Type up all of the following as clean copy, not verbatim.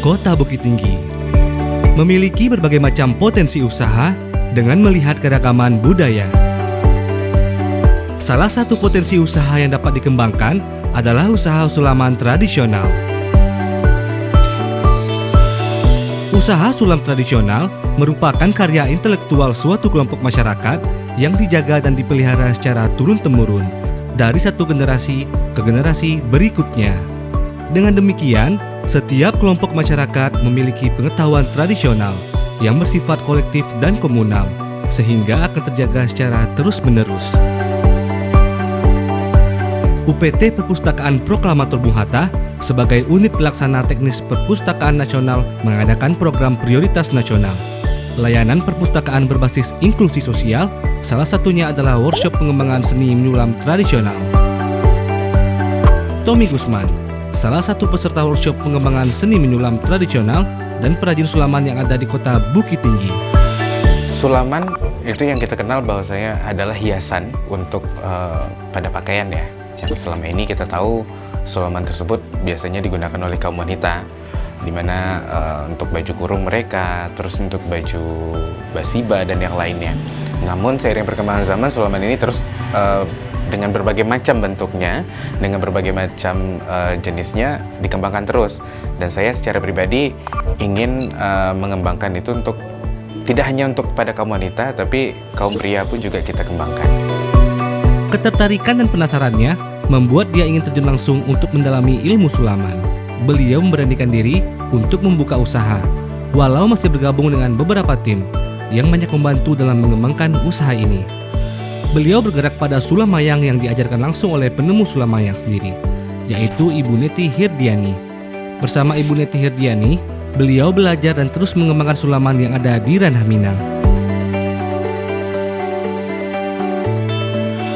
Kota Bukit Tinggi memiliki berbagai macam potensi usaha dengan melihat keragaman budaya. Salah satu potensi usaha yang dapat dikembangkan adalah usaha sulaman tradisional. Usaha sulam tradisional merupakan karya intelektual suatu kelompok masyarakat yang dijaga dan dipelihara secara turun-temurun dari satu generasi ke generasi berikutnya. Dengan demikian, setiap kelompok masyarakat memiliki pengetahuan tradisional yang bersifat kolektif dan komunal, sehingga akan terjaga secara terus-menerus. UPT Perpustakaan Proklamator Bung Hatta sebagai unit pelaksana teknis Perpustakaan Nasional mengadakan program prioritas nasional. Layanan perpustakaan berbasis inklusi sosial, salah satunya adalah workshop pengembangan seni menyulam tradisional. Tommy Gusman, salah satu peserta workshop pengembangan seni menyulam tradisional dan perajin sulaman yang ada di Kota Bukit Tinggi. Sulaman itu yang kita kenal bahwasanya adalah hiasan untuk pada pakaian ya. Yang selama ini kita tahu sulaman tersebut biasanya digunakan oleh kaum wanita, di mana untuk baju kurung mereka, terus untuk baju basiba dan yang lainnya. Namun seiring perkembangan zaman, sulaman ini terus dengan berbagai macam bentuknya, dengan berbagai macam jenisnya dikembangkan terus. Dan saya secara pribadi ingin mengembangkan itu untuk tidak hanya untuk pada kaum wanita, tapi kaum pria pun juga kita kembangkan. Ketertarikan dan penasarannya membuat dia ingin terjun langsung untuk mendalami ilmu sulaman. Beliau memberanikan diri untuk membuka usaha, walau masih bergabung dengan beberapa tim yang banyak membantu dalam mengembangkan usaha ini. Beliau bergerak pada sulam mayang yang diajarkan langsung oleh penemu sulam mayang sendiri, yaitu Ibu Neti Hirdiani. Bersama Ibu Neti Hirdiani, beliau belajar dan terus mengembangkan sulaman yang ada di ranah Minang.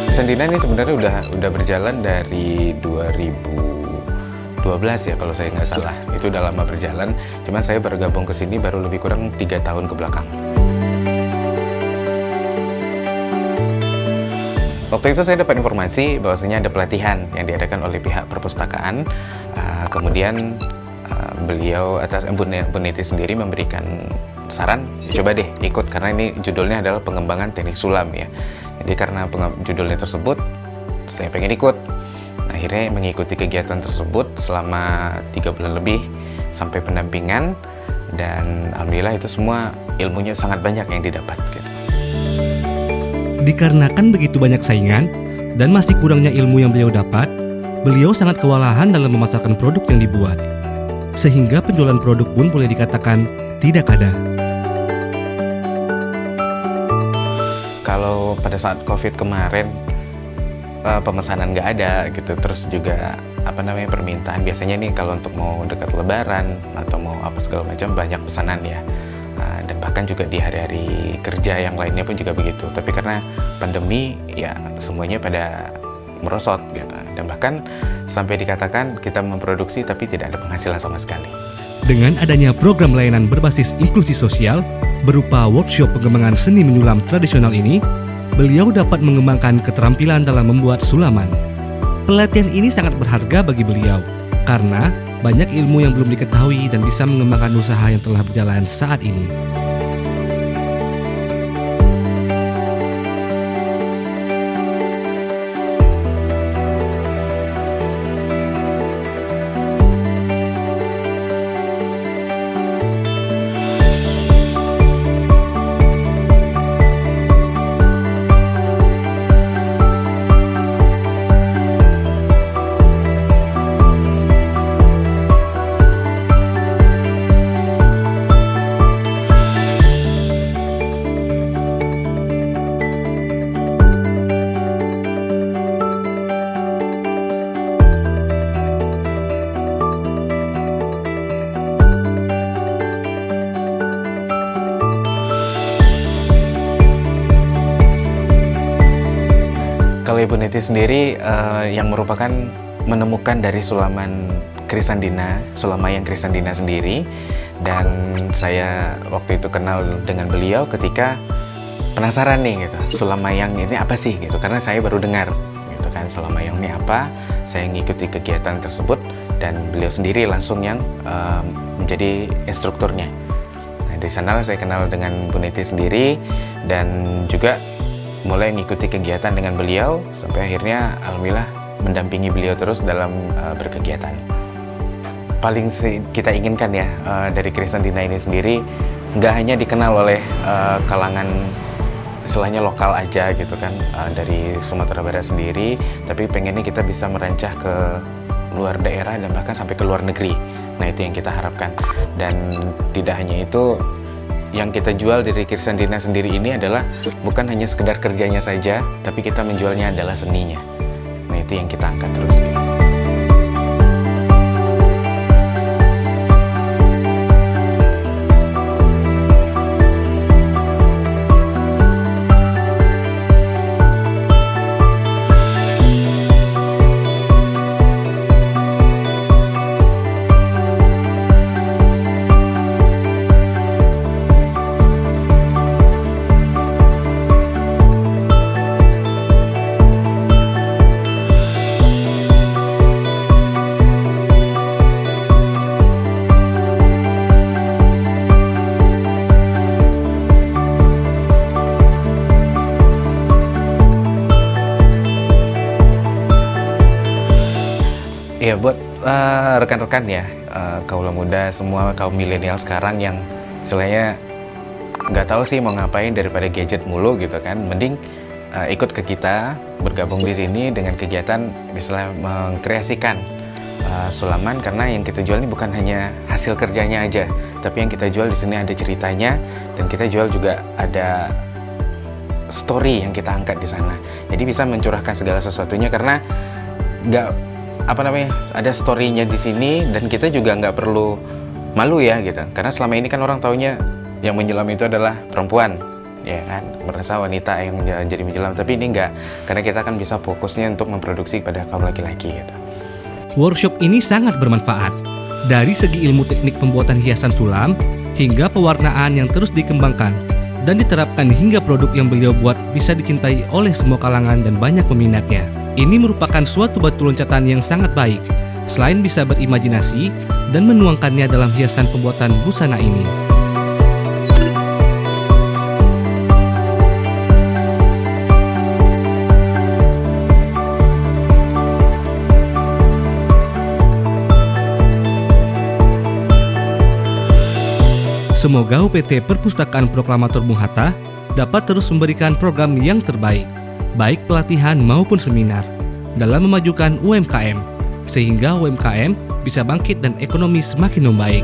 Krisandina ini sebenarnya udah berjalan dari 2012 ya kalau saya nggak salah. Itu udah lama berjalan, cuman saya bergabung ke sini baru lebih kurang 3 tahun ke belakang. Waktu itu saya dapat informasi bahwasanya ada pelatihan yang diadakan oleh pihak perpustakaan. Kemudian beliau atas Bu Neti sendiri memberikan saran, coba deh ikut karena ini judulnya adalah pengembangan teknik sulam ya. Jadi karena judulnya tersebut, saya pengen ikut. Nah, akhirnya mengikuti kegiatan tersebut selama 3 bulan lebih sampai pendampingan, dan alhamdulillah itu semua ilmunya sangat banyak yang didapat. Gitu. Dikarenakan begitu banyak saingan dan masih kurangnya ilmu yang beliau dapat, beliau sangat kewalahan dalam memasarkan produk yang dibuat, sehingga penjualan produk pun boleh dikatakan tidak ada. Kalau pada saat COVID kemarin pemesanan nggak ada gitu, terus juga permintaan biasanya nih kalau untuk mau dekat Lebaran atau mau apa segala macam banyak pesanan ya, dan bahkan juga di hari-hari kerja yang lainnya pun juga begitu. Tapi karena pandemi ya semuanya pada merosot gitu, dan bahkan sampai dikatakan kita memproduksi tapi tidak ada penghasilan sama sekali. Dengan adanya program layanan berbasis inklusi sosial berupa workshop pengembangan seni menyulam tradisional ini, beliau dapat mengembangkan keterampilan dalam membuat sulaman. Pelatihan ini sangat berharga bagi beliau karena banyak ilmu yang belum diketahui dan bisa mengembangkan usaha yang telah berjalan saat ini. Kalau Ibu Neti sendiri yang merupakan menemukan dari sulaman Krisandina, sulam mayang Krisandina sendiri, dan saya waktu itu kenal dengan beliau ketika penasaran nih gitu, sulam mayang ini apa sih gitu, karena saya baru dengar gitu kan sulam mayang ini apa. Saya ngikuti kegiatan tersebut dan beliau sendiri langsung yang menjadi instrukturnya. Nah, dari sana saya kenal dengan Bu Niti sendiri dan juga mulai mengikuti kegiatan dengan beliau sampai akhirnya alhamdulillah mendampingi beliau terus dalam berkegiatan. Paling kita inginkan ya dari Krisnandina ini sendiri nggak hanya dikenal oleh kalangan istilahnya lokal aja gitu kan, dari Sumatera Barat sendiri, tapi pengennya kita bisa merancah ke luar daerah dan bahkan sampai ke luar negeri. Nah, itu yang kita harapkan. Dan tidak hanya itu, yang kita jual dari Krisnandina sendiri ini adalah bukan hanya sekedar kerjanya saja, tapi kita menjualnya adalah seninya. Nah, itu yang kita angkat terus. Ya, buat rekan-rekan ya, kaula muda, semua kaum milenial sekarang yang istilahnya nggak tahu sih mau ngapain daripada gadget mulu gitu kan, mending ikut ke kita, bergabung di sini dengan kegiatan misalnya mengkreasikan sulaman, karena yang kita jual ini bukan hanya hasil kerjanya aja, tapi yang kita jual di sini ada ceritanya, dan kita jual juga ada story yang kita angkat di sana. Jadi bisa mencurahkan segala sesuatunya karena nggak ada story-nya di sini, dan kita juga nggak perlu malu ya gitu, karena selama ini kan orang taunya yang menyelam itu adalah perempuan ya kan, merasa wanita yang jadi menyelam, tapi ini enggak, karena kita kan bisa fokusnya untuk memproduksi pada kaum laki-laki gitu. Workshop ini sangat bermanfaat dari segi ilmu teknik pembuatan hiasan sulam hingga pewarnaan yang terus dikembangkan dan diterapkan hingga produk yang beliau buat bisa dicintai oleh semua kalangan dan banyak peminatnya. Ini merupakan suatu batu loncatan yang sangat baik, selain bisa berimajinasi dan menuangkannya dalam hiasan pembuatan busana ini. Semoga UPT Perpustakaan Proklamator Bung Hatta dapat terus memberikan program yang terbaik, baik pelatihan maupun seminar, dalam memajukan UMKM, sehingga UMKM bisa bangkit dan ekonomi semakin membaik.